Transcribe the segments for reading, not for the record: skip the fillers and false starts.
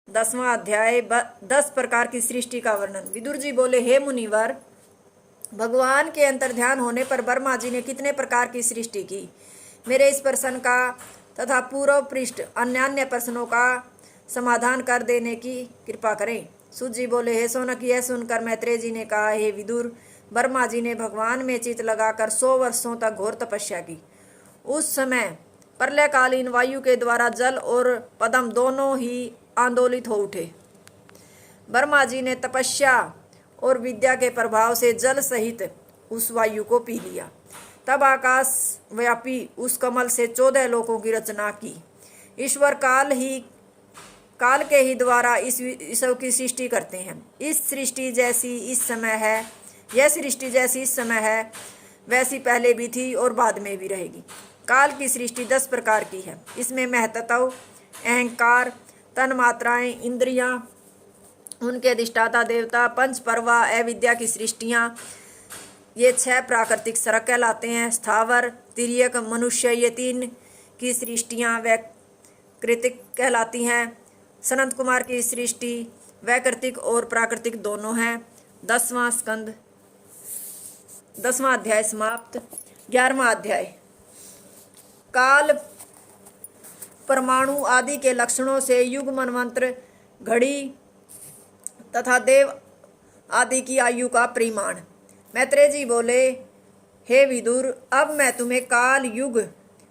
10वां अध्याय 10 प्रकार की सृष्टि का वर्णन। विदुर जी बोले, हे मुनिवर, भगवान के अंतर्ध्यान होने पर ब्रह्मा जी ने कितने प्रकार की सृष्टि की? मेरे इस प्रश्न का तथा पूर्व पृष्ठ अन्य प्रश्नों का समाधान कर देने की कृपा करें। सूत जी बोले, हे सोनक, यह सुनकर मैत्रेय जी ने कहा, हे विदुर, ब्रह्मा जी ने भगवान में चित्त लगाकर 100 वर्षों तक घोर तपस्या की। उस समय प्रलयकालीन वायु के द्वारा जल और पद्म दोनों ही आंदोलित हो उठे। ब्रह्मा जी ने तपस्या और विद्या के प्रभाव से जल सहित उस वायु को पी लिया। तब आकाश व्यापी उस कमल से 14 लोकों की रचना की। ईश्वर काल के ही द्वारा इस विश्व की सृष्टि करते हैं। यह सृष्टि जैसी इस समय है वैसी पहले भी थी और बाद में भी रहेगी। काल की सृष्टि 10 प्रकार की है। इसमें महतत्व, अहंकार, तन मात्राएं, इंद्रियां, उनके अधिष्ठाता देवता, पंच पर्वा, अविद्या की सृष्टियां, ये 6 प्राकृतिक सरक कहलाते हैं। स्थावर, तिर्यक, मनुष्य, ये 3 की सृष्टियां वैकृतिक कहलाती हैं। सनत कुमार की सृष्टि वैकृतिक और प्राकृतिक दोनों हैं। 10वां स्कंद 10वां अध्याय समाप्त। 11वां अध्याय काल परमाणु आदि के लक्षणों से युग, मनवंत्र, घड़ी तथा देव आदि की आयु का परिमाण। मैत्रेय जी बोले, हे विदुर, अब मैं तुम्हें काल, युग,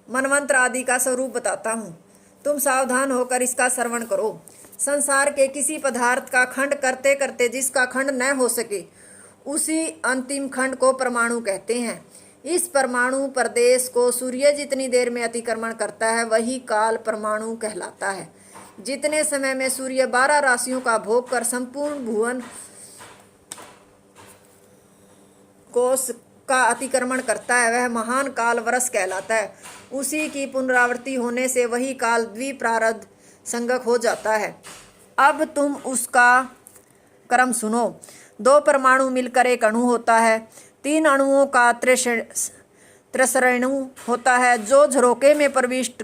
मनवंत्र आदि का स्वरूप बताता हूँ। तुम सावधान होकर इसका श्रवण करो। संसार के किसी पदार्थ का खंड करते करते जिसका खंड न हो सके, उसी अंतिम खंड को परमाणु कहते हैं। इस परमाणु प्रदेश को सूर्य जितनी देर में अतिक्रमण करता है, वही काल परमाणु कहलाता है। जितने समय में सूर्य 12 राशियों का भोग कर संपूर्ण भुवन कोश का अतिक्रमण करता है, वह महान काल वर्ष कहलाता है। उसी की पुनरावृत्ति होने से वही काल द्विप्रारब्ध संगक हो जाता है। अब तुम उसका क्रम सुनो। 2 परमाणु मिलकर एक अणु होता है। 3 अणुओं का त्रिसरणु होता है, जो झरोके में प्रविष्ट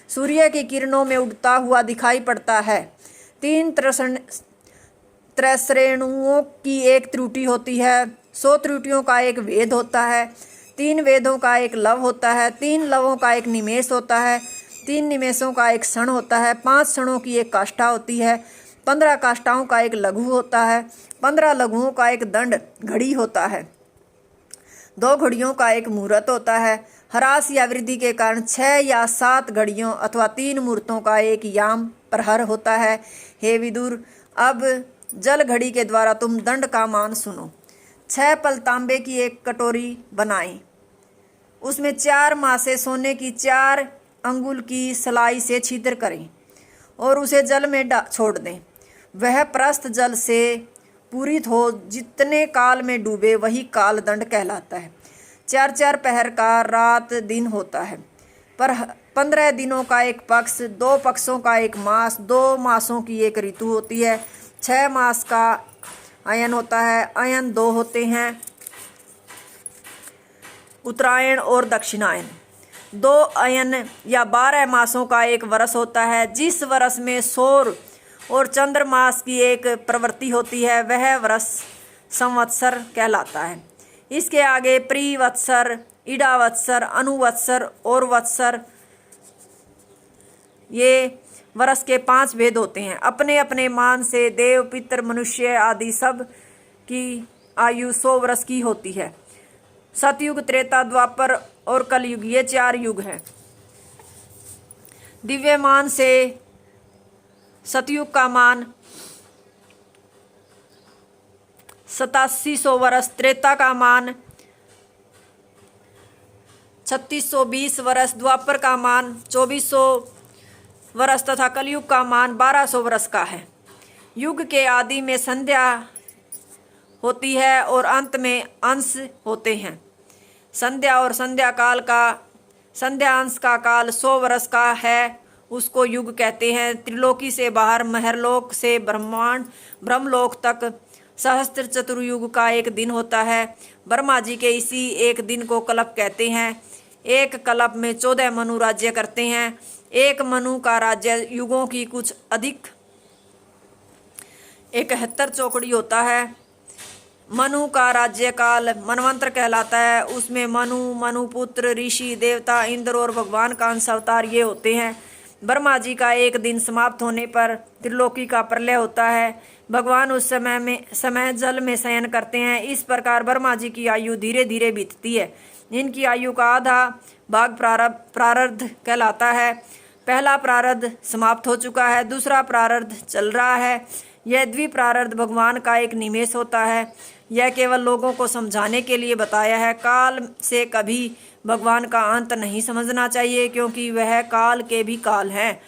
सूर्य की किरणों में उड़ता हुआ दिखाई पड़ता है। 3 त्रिसरेणुओं की एक त्रुटि होती है। 100 त्रुटियों का एक वेद होता है। 3 वेदों का एक लव होता है। 3 लवों का एक निमेष होता है। 3 निमेषों का एक क्षण होता है। 5 क्षणों की एक काष्ठा होती है। 15 काष्ठाओं का एक लघु होता है। 15 लघुओं का एक दंड घड़ी होता है। 2 घड़ियों का एक मुहूर्त होता है। ह्रास या वृद्धि के कारण 6 या 7 घड़ियों अथवा 3 मुहूर्तों का एक याम प्रहर होता है। हे विदुर, अब जल घड़ी के द्वारा तुम दंड का मान सुनो। 6 पल तांबे की एक कटोरी बनाएं। उसमें 4 मासे सोने की 4 अंगुल की सलाई से छिद्र करें और उसे जल में छोड़ दें। वह प्रस्थ जल से पूरित हो जितने काल में डूबे, वही काल दंड कहलाता है। 4-4 पहर का रात दिन होता है। पर 15 दिनों का एक पक्ष, 2 पक्षों का एक मास, 2 मासों की एक ऋतु होती है। 6 मास का अयन होता है। अयन 2 होते हैं, उत्तरायण और दक्षिणायन। 2 अयन या 12 मासों का एक वर्ष होता है। जिस वर्ष में सौर और चंद्रमास की एक प्रवृत्ति होती है, वह वर्ष संवत्सर कहलाता है। इसके आगे प्रिवत्सर, इडावत्सर, अनुवत्सर और वत्सर, ये वर्ष के 5 भेद होते हैं। अपने अपने मान से देव, पितर, मनुष्य आदि सब की आयु 100 वर्ष की होती है। सतयुग, त्रेता, द्वापर और कलयुग, ये 4 युग हैं। दिव्यमान से सतयुग का मान 8700 वर्ष, त्रेता का मान 3620 वर्ष, द्वापर का मान 2400 वर्ष तथा कलयुग का मान 1200 वर्ष का है। युग के आदि में संध्या होती है और अंत में अंश होते हैं। संध्या और संध्या अंश का काल 100 वर्ष का है, उसको युग कहते हैं। त्रिलोकी से बाहर महरलोक से ब्रह्मलोक तक सहस्त्र चतुर्युग का एक दिन होता है। ब्रह्मा जी के इसी एक दिन को कल्प कहते हैं। एक कल्प में 14 मनु राज्य करते हैं। एक मनु का राज्य युगों की कुछ अधिक 71 चौकड़ी होता है। मनु का राज्यकाल मनवंतर कहलाता है। उसमें मनु, मनुपुत्र, ऋषि, देवता, इंद्र और भगवान का अंश अवतार ये होते हैं। ब्रह्मा जी का एक दिन समाप्त होने पर त्रिलोकी का प्रलय होता है। भगवान उस समय जल में शयन करते हैं। इस प्रकार ब्रह्मा जी की आयु धीरे धीरे बीतती है। इनकी आयु का आधा भाग प्रारब्ध कहलाता है। पहला प्रारब्ध समाप्त हो चुका है, दूसरा प्रारब्ध चल रहा है। यह द्विप्रारब्ध भगवान का एक निमेष होता है। यह केवल लोगों को समझाने के लिए बताया है। काल से कभी भगवान का अंत नहीं समझना चाहिए, क्योंकि वह काल के भी काल हैं,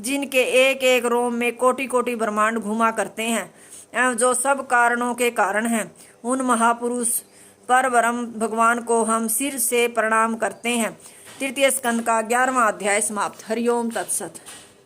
जिनके एक एक रोम में कोटि कोटि ब्रह्मांड घुमा करते हैं एवं जो सब कारणों के कारण हैं। उन महापुरुष पर ब्रह्म भगवान को हम सिर से प्रणाम करते हैं। तृतीय स्कंद का 11वां अध्याय समाप्त। हरिओम तत्सत।